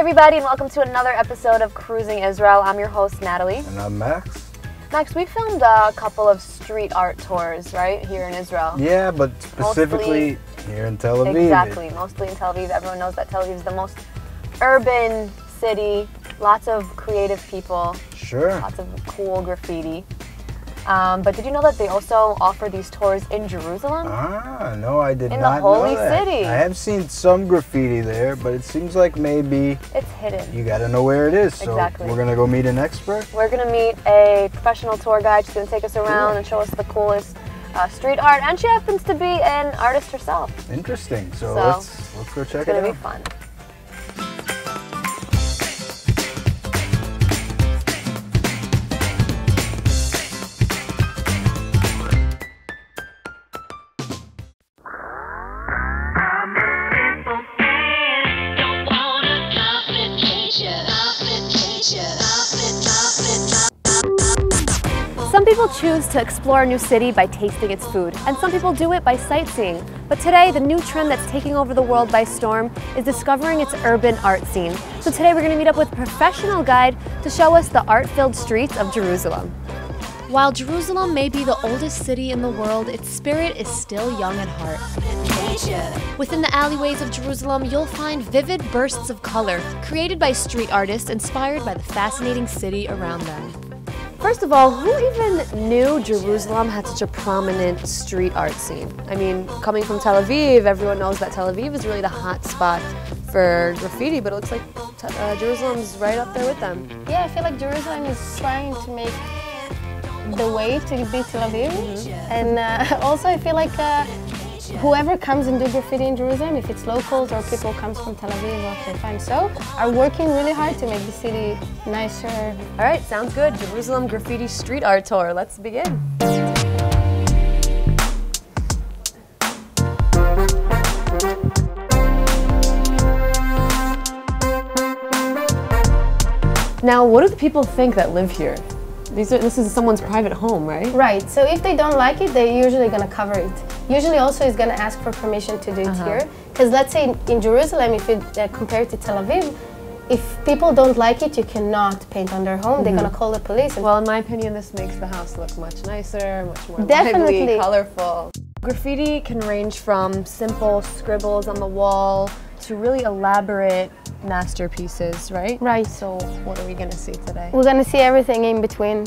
everybody, and welcome to another episode of Cruising Israel. I'm your host, Natalie. And I'm Max. Max, we filmed a couple of street art tours, right, here in Israel. Yeah, but specifically here in Tel Aviv. Exactly, mostly in Tel Aviv. Everyone knows that Tel Aviv is the most urban city. Lots of creative people. Sure. Lots of cool graffiti. But did you know that they also offer these tours in Jerusalem? Ah, no, I did not know that. In the Holy City. I have seen some graffiti there, but it seems like maybe it's hidden. You gotta know where it is. So exactly. We're gonna go meet an expert. We're gonna meet a professional tour guide. She's gonna take us around and show us the coolest street art, and she happens to be an artist herself. Interesting. So let's go check it out. It's gonna be fun. Some people choose to explore a new city by tasting its food, and some people do it by sightseeing. But today, the new trend that's taking over the world by storm is discovering its urban art scene. So today we're going to meet up with a professional guide to show us the art-filled streets of Jerusalem. While Jerusalem may be the oldest city in the world, its spirit is still young at heart. Within the alleyways of Jerusalem, you'll find vivid bursts of color created by street artists inspired by the fascinating city around them. First of all, who even knew Jerusalem had such a prominent street art scene? I mean, coming from Tel Aviv, everyone knows that Tel Aviv is really the hot spot for graffiti, but it looks like Jerusalem's right up there with them. Yeah, I feel like Jerusalem is trying to make the way to be Tel Aviv. And also I feel like whoever comes and do graffiti in Jerusalem, if it's locals or people comes from Tel Aviv or Haifa, so are working really hard to make the city nicer. All right, sounds good. Jerusalem Graffiti Street Art Tour. Let's begin. Now, what do the people think that live here? This is someone's private home, right? Right, so if they don't like it, they're usually going to cover it. Usually also is going to ask for permission to do it here. Because let's say in Jerusalem, if you compare it to Tel Aviv, if people don't like it, you cannot paint on their home. They're going to call the police. Well, in my opinion, this makes the house look much nicer, much more definitely lively, colorful. Graffiti can range from simple scribbles on the wall to really elaborate masterpieces, right? Right. So what are we going to see today? We're going to see everything in between.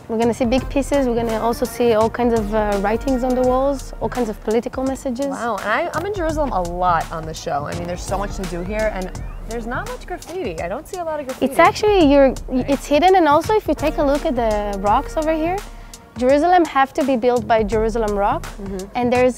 We're going to see big pieces. We're going to also see all kinds of writings on the walls, all kinds of political messages. Wow, and I'm in Jerusalem a lot on the show. I mean, there's so much to do here, and there's not much graffiti. I don't see a lot of graffiti. It's actually, it's hidden, and also if you take a look at the rocks over here, Jerusalem have to be built by Jerusalem rock, and there's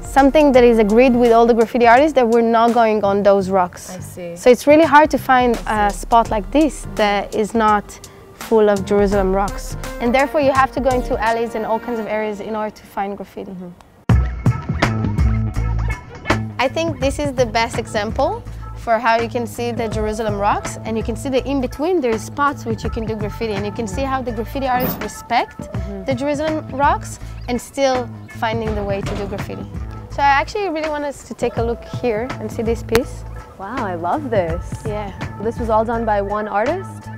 something that is agreed with all the graffiti artists that we're not going on those rocks. I see. So it's really hard to find a spot like this that is not full of Jerusalem rocks. And therefore you have to go into alleys and all kinds of areas in order to find graffiti. I think this is the best example for how you can see the Jerusalem rocks, and you can see that in between there's spots which you can do graffiti, and you can see how the graffiti artists respect the Jerusalem rocks and still finding the way to do graffiti. So I actually really want us to take a look here and see this piece. Wow, I love this. Yeah. This was all done by one artist?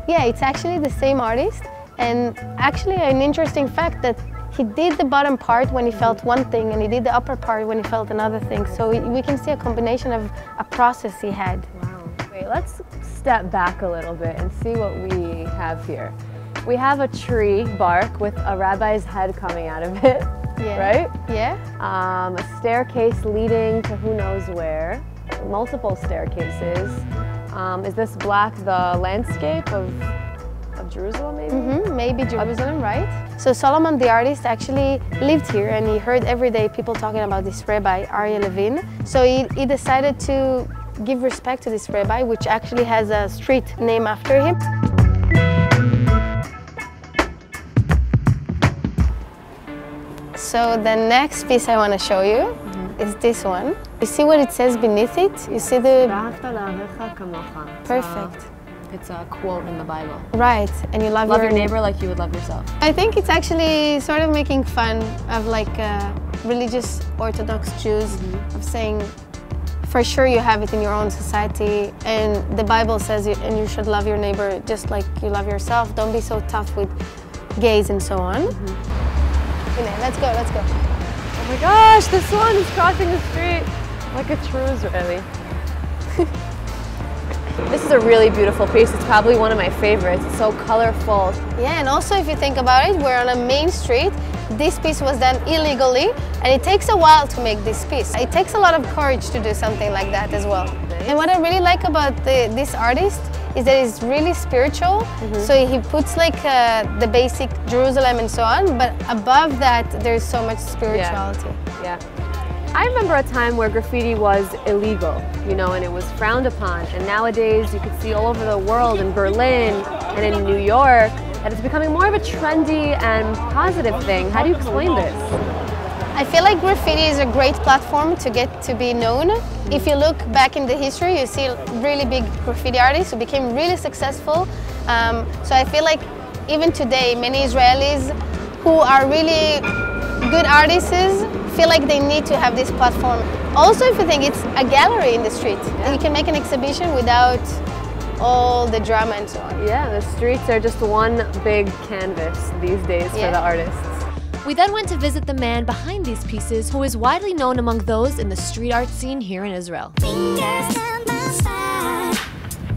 Yeah, it's actually the same artist, and actually an interesting fact that he did the bottom part when he felt one thing, and he did the upper part when he felt another thing. So we can see a combination of a process he had. Wow. Wait, let's step back a little bit and see what we have here. We have a tree bark with a rabbi's head coming out of it, right? Yeah. A staircase leading to who knows where. Multiple staircases. Is this black the landscape of Jerusalem, maybe? Maybe Jerusalem, right? So Solomon, the artist, actually lived here, and he heard every day people talking about this rabbi, Aryeh Levin. So he decided to give respect to this rabbi, which actually has a street named after him. So the next piece I want to show you is this one. You see what it says beneath it? You see the... Perfect. It's a quote in the Bible. Right, and you love your neighbor like you would love yourself. I think it's actually sort of making fun of like religious Orthodox Jews, of saying for sure you have it in your own society, and the Bible says and you should love your neighbor just like you love yourself. Don't be so tough with gays and so on. Let's go, let's go. Oh my gosh, this one is crossing the street like a true Israeli. This is a really beautiful piece. It's probably one of my favorites. It's so colorful. Yeah, and also if you think about it, we're on a main street. This piece was done illegally, and it takes a while to make this piece. It takes a lot of courage to do something like that as well. Nice. And what I really like about this artist is that he's really spiritual. So he puts like the basic Jerusalem and so on, but above that there's so much spirituality. Yeah. I remember a time where graffiti was illegal, you know, and it was frowned upon. And nowadays you can see all over the world, in Berlin and in New York, that it's becoming more of a trendy and positive thing. How do you explain this? I feel like graffiti is a great platform to get to be known. If you look back in the history, you see really big graffiti artists who became really successful. So I feel like even today, many Israelis who are really good artists feel like they need to have this platform. Also, if you think it's a gallery in the street, you can make an exhibition without all the drama and so on. Yeah, the streets are just one big canvas these days for the artists. We then went to visit the man behind these pieces, who is widely known among those in the street art scene here in Israel.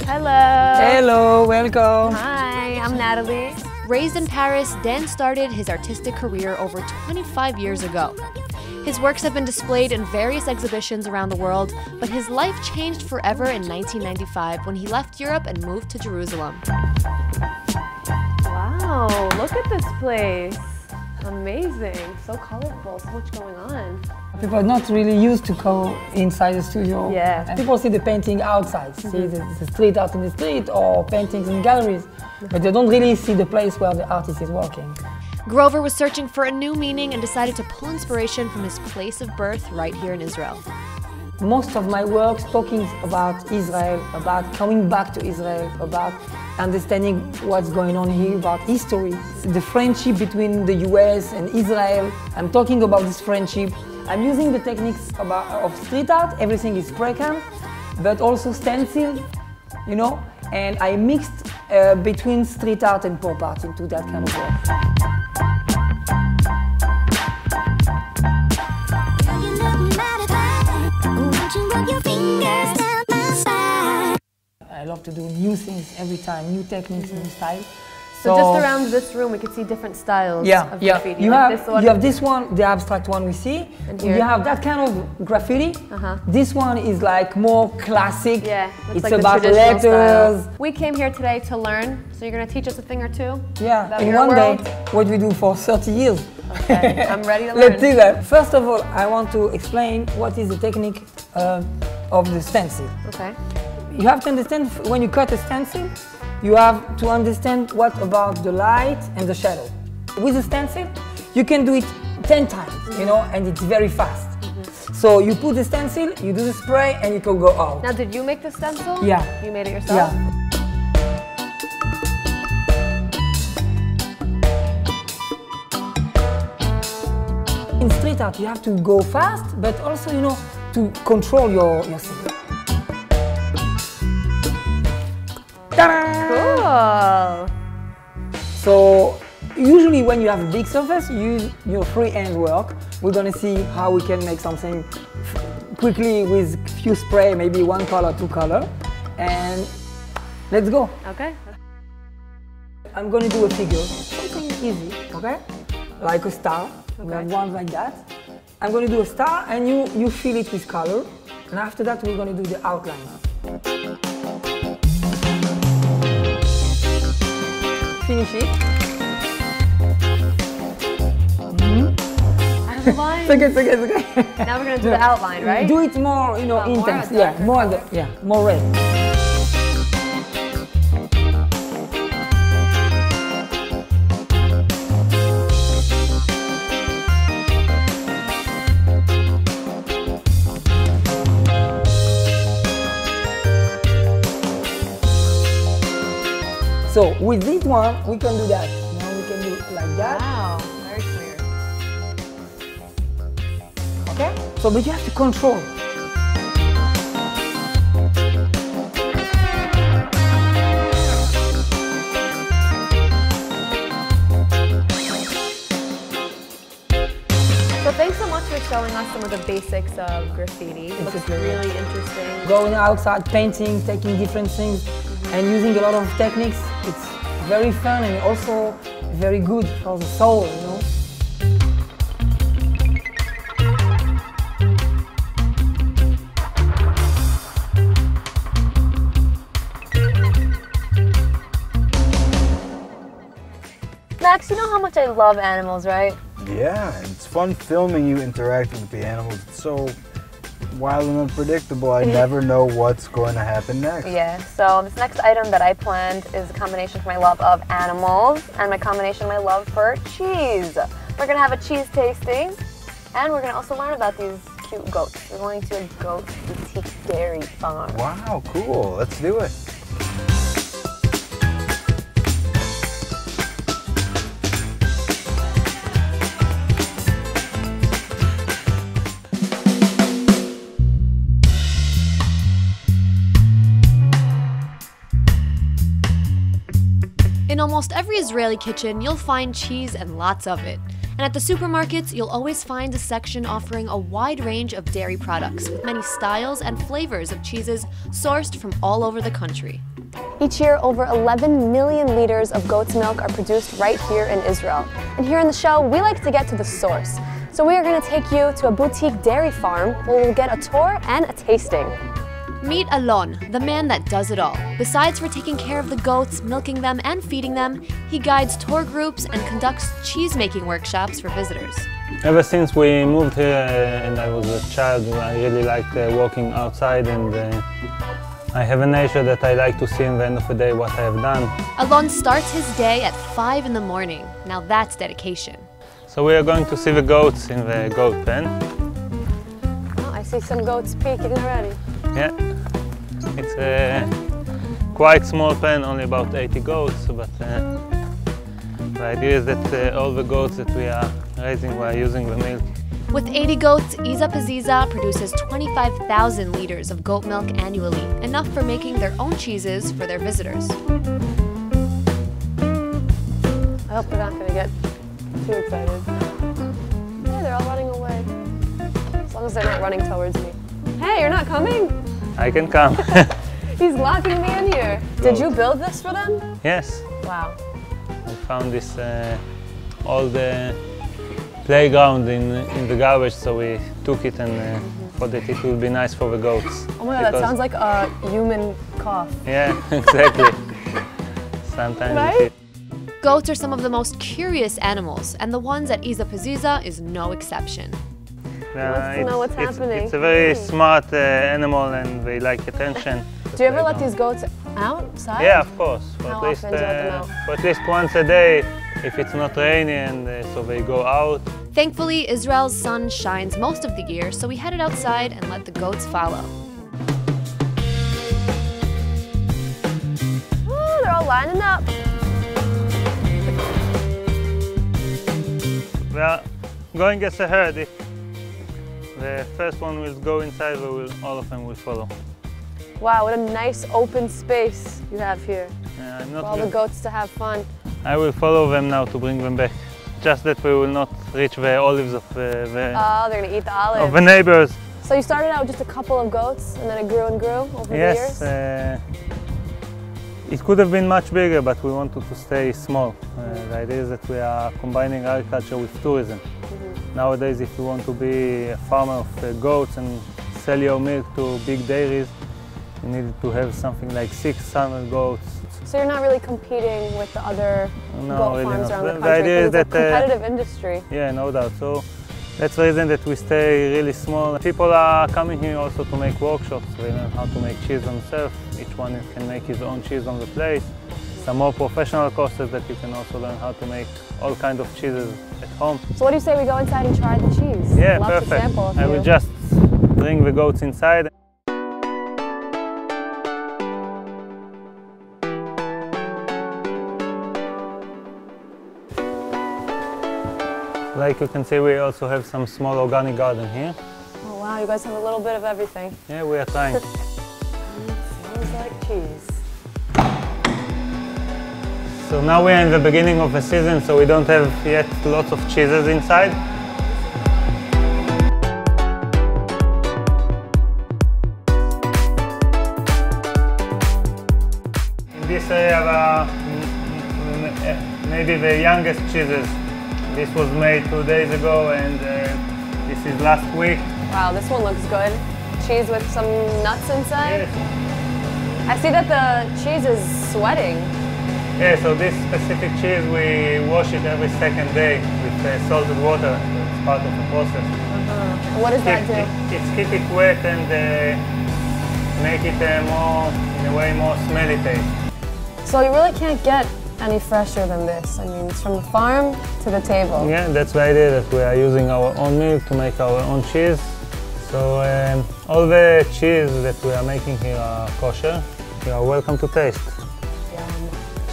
Hello. Hello, welcome. Hi, I'm Natalie. Raised in Paris, Dan started his artistic career over 25 years ago. His works have been displayed in various exhibitions around the world, but his life changed forever in 1995 when he left Europe and moved to Jerusalem. Wow, look at this place. Amazing, so colorful, so much going on. People are not really used to go inside the studio. Yeah. And people see the painting outside, see the street art in the street or paintings in galleries, but they don't really see the place where the artist is working. Grover was searching for a new meaning and decided to pull inspiration from his place of birth right here in Israel. Most of my works talking about Israel, about coming back to Israel, about understanding what's going on here, about history, the friendship between the US and Israel. I'm talking about this friendship. I'm using the techniques of street art. Everything is spray-can, but also stencil, you know, and I mixed between street art and pop art into that kind of work. I love to do new things every time, new techniques, new style. So just around this room we could see different styles of graffiti. You, like have this one, the abstract one we see. And here you have that kind of graffiti. This one is like more classic. Yeah, it's like about letters. Style. We came here today to learn, so you're going to teach us a thing or two? Yeah, in one day, what we do for 30 years. Okay, I'm ready to learn. Let's do that. First of all, I want to explain what is the technique of the stencil. Okay. You have to understand, when you cut a stencil, you have to understand what about the light and the shadow. With a stencil, you can do it 10 times, you know, and it's very fast. So you put the stencil, you do the spray, and you can go out. Now, did you make the stencil? Yeah. You made it yourself? Yeah. In street art, you have to go fast, but also, you know, to control yourself. Cool. So usually when you have a big surface, you use your freehand work. We're gonna see how we can make something quickly with few spray, maybe one color, two color, and let's go. Okay. I'm gonna do a figure, something easy, okay? Like a star. Okay. We have one like that. I'm gonna do a star, and you fill it with color, and after that we're gonna do the outline. Finish it. Out of the line. It's okay. Now we're going to do the outline, right? Do it more, you know, intense. More red. So with this one, we can do that. Now we can do it like that. Wow, very clear. Okay? So, but you have to control. Well, thanks so much for showing us some of the basics of graffiti. It looks really interesting. Going outside, painting, taking different things, and using a lot of techniques, it's very fun and also very good for the soul, you know. Max, you know how much I love animals, right? Yeah, and it's fun filming you interacting with the animals. It's so wild and unpredictable. I never know what's going to happen next. Yeah, so this next item that I planned is a combination of my love of animals and my combination of my love for cheese. We're gonna have a cheese tasting, and we're gonna also learn about these cute goats. We're going to a goat boutique dairy farm. Wow, cool. Let's do it. In almost every Israeli kitchen, you'll find cheese and lots of it. And at the supermarkets, you'll always find a section offering a wide range of dairy products with many styles and flavors of cheeses sourced from all over the country. Each year, over 11 million liters of goat's milk are produced right here in Israel. And here in the show, we like to get to the source. So we are going to take you to a boutique dairy farm where we'll get a tour and a tasting. Meet Alon, the man that does it all. Besides for taking care of the goats, milking them, and feeding them, he guides tour groups and conducts cheese-making workshops for visitors. Ever since we moved here and I was a child, I really liked walking outside, and I have a nature that I like to see in the end of the day what I have done. Alon starts his day at 5 in the morning. Now that's dedication. So we are going to see the goats in the goat pen. Oh, I see some goats peeking already. Yeah, it's a quite small pen, only about 80 goats, but the idea is that all the goats that we are raising, we are using the milk. With 80 goats, Iza Paziza produces 25,000 liters of goat milk annually, enough for making their own cheeses for their visitors. I hope they're not going to get too excited. Yeah, they're all running away. As long as they're not running towards me. Hey, you're not coming? I can come. He's locking me in here. Did you build this for them? Yes. Wow. We found this old playground in the garbage, so we took it and thought that it would be nice for the goats. Oh my god, that sounds like a human cough. Yeah, exactly. Sometimes Right? Goats are some of the most curious animals, and the ones at Iza Paziza is no exception. Wants to know what's happening. It's a very smart animal, and they like attention. Do you ever let these goats outside? Yeah, of course. For How at least, often do you let them out? for at least once a day, if it's not rainy, and so they go out. Thankfully, Israel's sun shines most of the year, so we headed outside and let the goats follow. Ooh, they're all lining up. We are going as a herd. If the first one will go inside, all of them will follow. Wow, what a nice open space you have here I'm for not all the goats to have fun. I will follow them now to bring them back. Just that we will not reach the olives of Oh, they're gonna eat the olives. of the neighbors. So you started out with just a couple of goats and then it grew and grew over the years? Yes, it could have been much bigger, but we wanted to stay small. The idea is that we are combining agriculture with tourism. Nowadays, if you want to be a farmer of goats and sell your milk to big dairies, you need to have something like 600 goats. So you're not really competing with the other goat really farms not. around the The country, idea is because it's a that, competitive industry. Yeah, no doubt. So that's the reason that we stay really small. People are coming here also to make workshops. They learn how to make cheese themselves. Each one can make his own cheese on the place. Some more professional courses that you can also learn how to make all kinds of cheeses at home. So what do you say we go inside and try the cheese? Yeah, Love to perfect. sample a I will few. just bring the goats inside. Like you can see, we also have some small organic garden here. Oh wow, you guys have a little bit of everything. Yeah, we are trying. Sounds like cheese. So now we are in the beginning of the season, so we don't have yet lots of cheeses inside. this I have maybe the youngest cheeses. This was made 2 days ago, and this is last week. Wow, this one looks good. Cheese with some nuts inside. Yes. I see that the cheese is sweating. Yeah, so this specific cheese, we wash it every second day with salted water. It's part of the process. What does that do? It's keep it wet and make it more, in a way, more smelly taste. So you really can't get any fresher than this. I mean, it's from the farm to the table. Yeah, that's the idea, that we are using our own milk to make our own cheese. So all the cheese that we are making here are kosher. You are welcome to taste.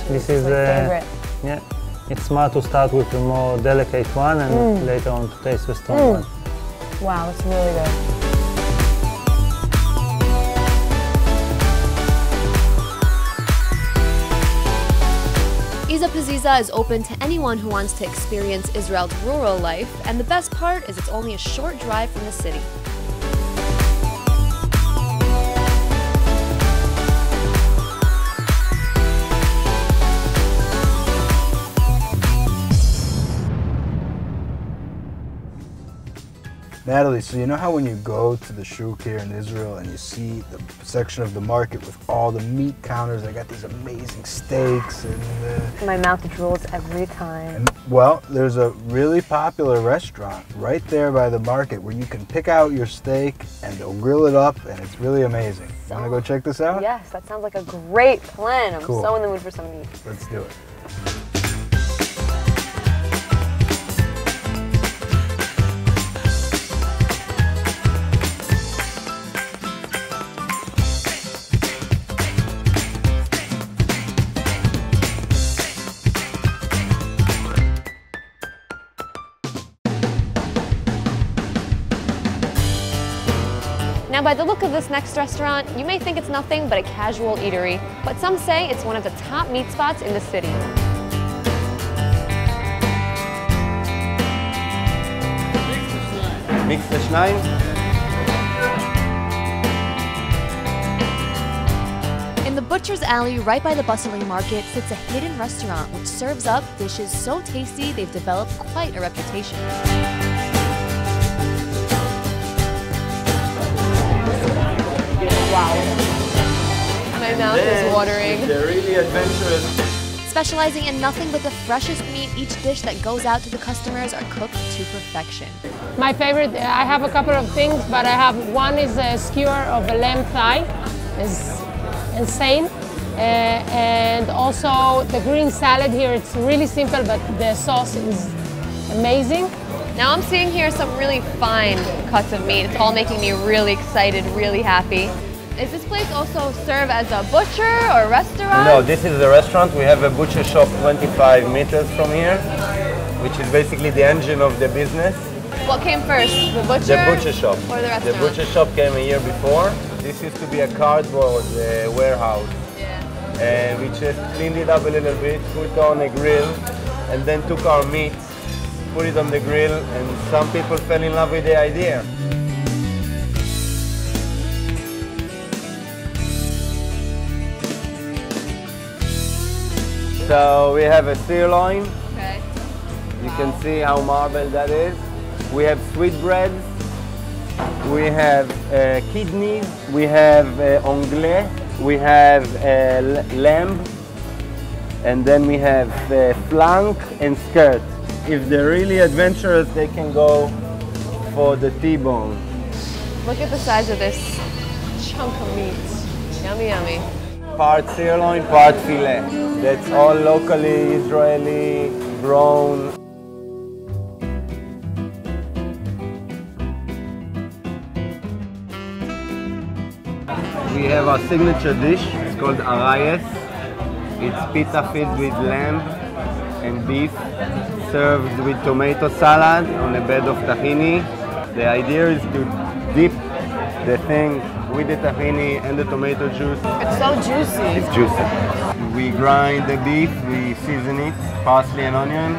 This is my favorite. Yeah, it's smart to start with the more delicate one and later on to taste the strong one. Wow, it's really good. Iza Paziza is open to anyone who wants to experience Israel's rural life, and the best part is it's only a short drive from the city. Natalie, so you know how when you go to the shuk here in Israel and you see the section of the market with all the meat counters, they got these amazing steaks and... My mouth drools every time. Well, there's a really popular restaurant right there by the market where you can pick out your steak and they'll grill it up, and it's really amazing. Want to go check this out? Yes, that sounds like a great plan. I'm Cool. so in the mood for some meat. Let's do it. Now, by the look of this next restaurant, you may think it's nothing but a casual eatery, but some say it's one of the top meat spots in the city. מיקס לשניים. In the butcher's alley right by the bustling market sits a hidden restaurant which serves up dishes so tasty they've developed quite a reputation. Wow. My mouth is watering. They're really adventurous. Specializing in nothing but the freshest meat, each dish that goes out to the customers are cooked to perfection. My favorite, I have a couple of things, but I have one is a skewer of a lamb thigh. It's insane. And also the green salad here, it's really simple, but the sauce is amazing. Now I'm seeing here some really fine cuts of meat. It's all making me really excited, really happy. Is this place also serve as a butcher or restaurant? No, this is a restaurant. We have a butcher shop 25 meters from here, which is basically the engine of the business. What came first, the butcher? The butcher shop. Or the restaurant? The butcher shop came a year before. This used to be a cardboard warehouse. Yeah. And we just cleaned it up a little bit, put it on a grill, and then took our meat, put it on the grill, and some people fell in love with the idea. So we have a sirloin. Okay. You can see how marble that is. We have sweetbreads. We have kidneys. We have anglais. We have lamb. And then we have flank and skirt. If they're really adventurous, they can go for the T-bone. Look at the size of this chunk of meat. Yummy, yummy. Part sirloin, part filet. That's all locally Israeli grown. We have our signature dish. It's called arayes. It's pita filled with lamb and beef, served with tomato salad on a bed of tahini. The idea is to dip the thing with the tahini and the tomato juice. It's so juicy. It's juicy. We grind the beef, we season it, parsley and onion,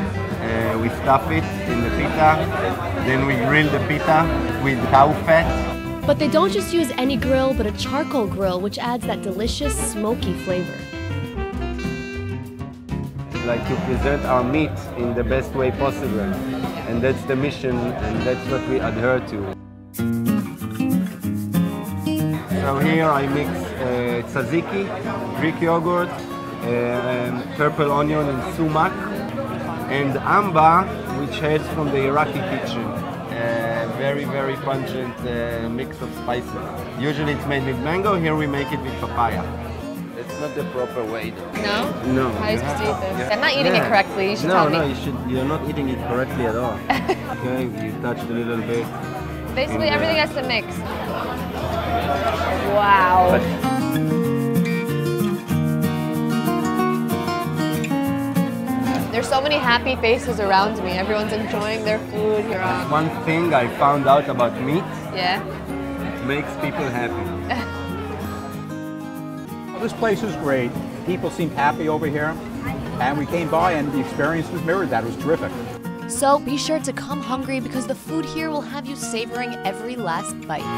we stuff it in the pita, then we grill the pita with cow fat. But they don't just use any grill, but a charcoal grill, which adds that delicious, smoky flavor. like to present our meat in the best way possible. And that's the mission, and that's what we adhere to. So here I mix tzatziki, Greek yogurt, purple onion and sumac, and amba, which heads from the Iraqi kitchen. Very, very pungent mix of spices. Usually it's made with mango, here we make it with papaya. That's not the proper way though. No? No. How are you supposed to eat this? I'm not eating it correctly, you should no, tell me. No, you're not eating it correctly at all. Okay, you touched a little bit. Basically everything has to mix. Wow. There's so many happy faces around me. Everyone's enjoying their food here on. One thing I found out about meat, Yeah? it makes people happy. This place is great. People seem happy over here. And we came by and the experience was mirrored that. It was terrific. So be sure to come hungry because the food here will have you savoring every last bite.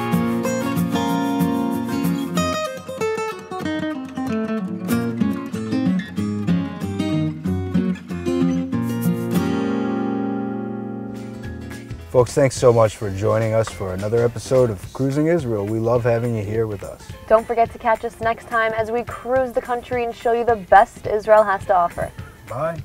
Folks, thanks so much for joining us for another episode of Cruising Israel. We love having you here with us. Don't forget to catch us next time as we cruise the country and show you the best Israel has to offer. Bye.